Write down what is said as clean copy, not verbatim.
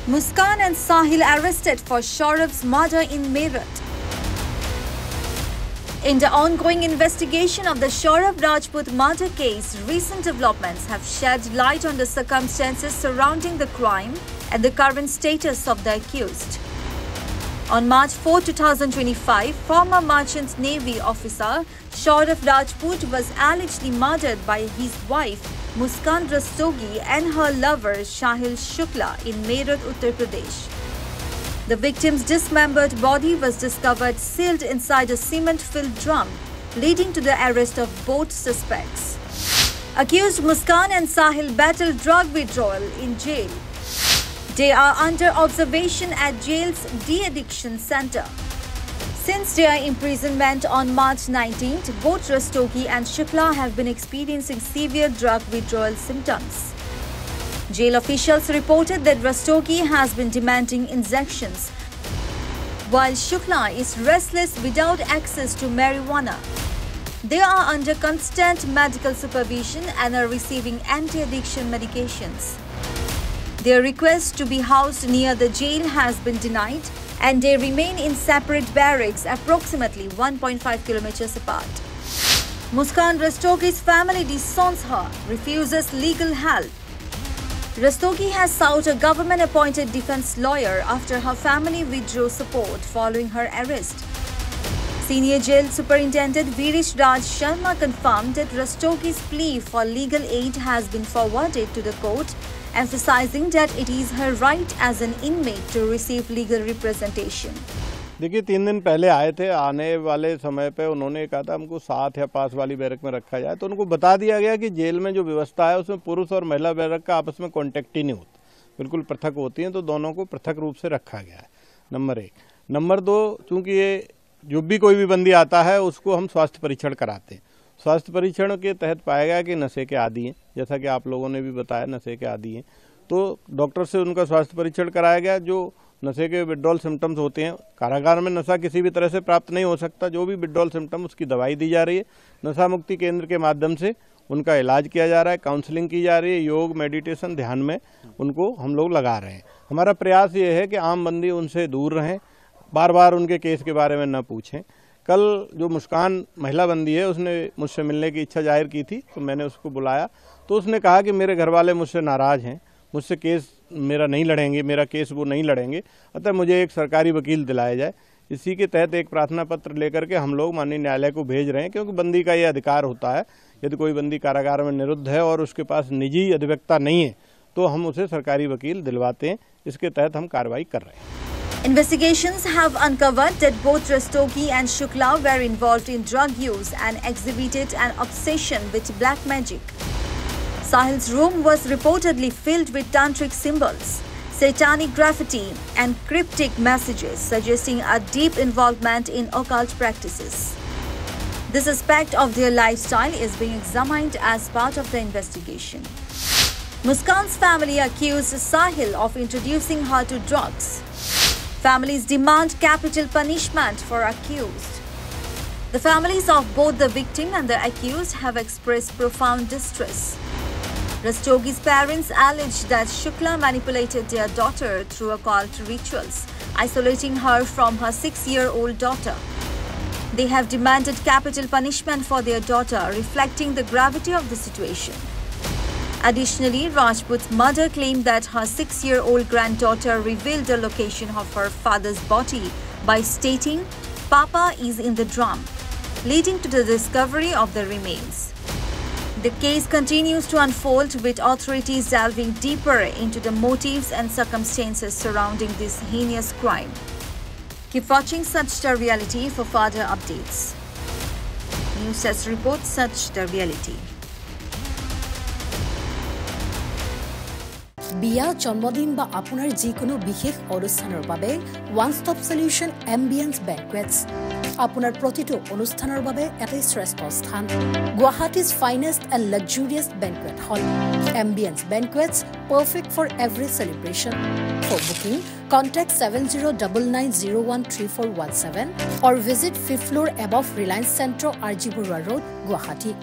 Muskan and Sahil arrested for Saurav's murder in Meerut. In the ongoing investigation of the Saurav Rajput murder case, recent developments have shed light on the circumstances surrounding the crime and the current status of the accused. On March 4, 2025, former Merchant Navy officer Saurav Rajput was allegedly murdered by his wife Muskan Rastogi and her lover Sahil Shukla in Meerut, Uttar Pradesh. The victim's dismembered body was discovered sealed inside a cement-filled drum, leading to the arrest of both suspects. Accused Muskan and Sahil battled drug withdrawal in jail. They are under observation at jail's de-addiction center. Since their imprisonment on March 19th, both Rastogi and Shukla have been experiencing severe drug withdrawal symptoms. Jail officials reported that Rastogi has been demanding injections, while Shukla is restless without access to marijuana. They are under constant medical supervision and are receiving anti-addiction medications. Their request to be housed near the jail has been denied, and they remain in separate barracks approximately 1.5 kilometers apart. Muskan Rastogi's family disowns her, refuses legal help. Rastogi has sought a government-appointed defense lawyer after her family withdrew support following her arrest. Senior Jail Superintendent Virish Raj Sharma confirmed that Rastogi's plea for legal aid has been forwarded to the court, emphasizing that it is her right as an inmate to receive legal representation. देखिए 3 दिन पहले आए थे, आने वाले समय पे उन्होंने कहा था हमको साथ या पास वाली बैरक में रखा जाए, तो उनको बता दिया गया कि जेल में जो व्यवस्था है उसमें पुरुष और महिला बैरक का आपस में कॉन्टेक्ट ही नहीं होता, बिल्कुल पृथक होती हैं, तो दोनों को पृथक रूप से रखा गया है, नंबर 1। नंबर 2, चूँकि ये जो भी कोई भी बंदी आता है उसको हम स्वास्थ्य परीक्षण कराते हैं। स्वास्थ्य परीक्षण के तहत पाया गया कि नशे के आदी हैं, जैसा कि आप लोगों ने भी बताया नशे के आदी हैं, तो डॉक्टर से उनका स्वास्थ्य परीक्षण कराया गया। जो नशे के विड्रॉल सिम्टम्स होते हैं, कारागार में नशा किसी भी तरह से प्राप्त नहीं हो सकता, जो भी विड्रॉल सिम्टम उसकी दवाई दी जा रही है। नशा मुक्ति केंद्र के माध्यम से उनका इलाज किया जा रहा है, काउंसलिंग की जा रही है, योग मेडिटेशन ध्यान में उनको हम लोग लगा रहे हैं। हमारा प्रयास ये है कि आम बंदी उनसे दूर रहें, बार बार उनके केस के बारे में न पूछें। कल जो मुस्कान महिला बंदी है उसने मुझसे मिलने की इच्छा जाहिर की थी, तो मैंने उसको बुलाया, तो उसने कहा कि मेरे घर वाले मुझसे नाराज़ हैं, मुझसे केस मेरा नहीं लड़ेंगे, मेरा केस वो नहीं लड़ेंगे, अतः मुझे एक सरकारी वकील दिलाया जाए। इसी के तहत एक प्रार्थना पत्र लेकर के हम लोग माननीय न्यायालय को भेज रहे हैं, क्योंकि बंदी का ये अधिकार होता है, यदि कोई बंदी कारागार में निरुद्ध है और उसके पास निजी अधिवक्ता नहीं है तो हम उसे सरकारी वकील दिलवाते हैं। इसके तहत हम कार्रवाई कर रहे हैं। Investigations have uncovered that both Rastogi and Shukla were involved in drug use and exhibited an obsession with black magic. Sahil's room was reportedly filled with tantric symbols, satanic graffiti, and cryptic messages suggesting a deep involvement in occult practices. This aspect of their lifestyle is being examined as part of the investigation. Muskan's family accused Sahil of introducing her to drugs. Families demand capital punishment for accused. The families of both the victim and the accused have expressed profound distress. Rastogi's parents alleged that Shukla manipulated their daughter through occult rituals, isolating her from her 6-year-old daughter. They have demanded capital punishment for their daughter, reflecting the gravity of the situation. Additionally, Rajput's mother claimed that her 6-year-old granddaughter revealed the location of her father's body by stating, "Papa is in the drum," leading to the discovery of the remains. The case continues to unfold, with authorities delving deeper into the motives and circumstances surrounding this heinous crime. Keep watching Such the Reality for further updates. News Desk reports Such the Reality. বিয়া জন্মদিন বা আপোনাৰ যিকোনো বিশেষ অনুষ্ঠানৰ বাবে one stop solution ambience বেংকুৱেটছ আপোনাৰ প্ৰতিটো অনুষ্ঠানৰ বাবে এটাই শ্ৰেষ্ঠ স্থান গুৱাহাটীৰ ফাইনেষ্ট এণ্ড লাক্সাৰিয়াছ বেংকুৱেট হল ambience বেংকুৱেটছ perfect for every celebration. For booking, contact 7099013417 or visit 5th floor above Reliance Centro, RG Burwa Road, Guwahati.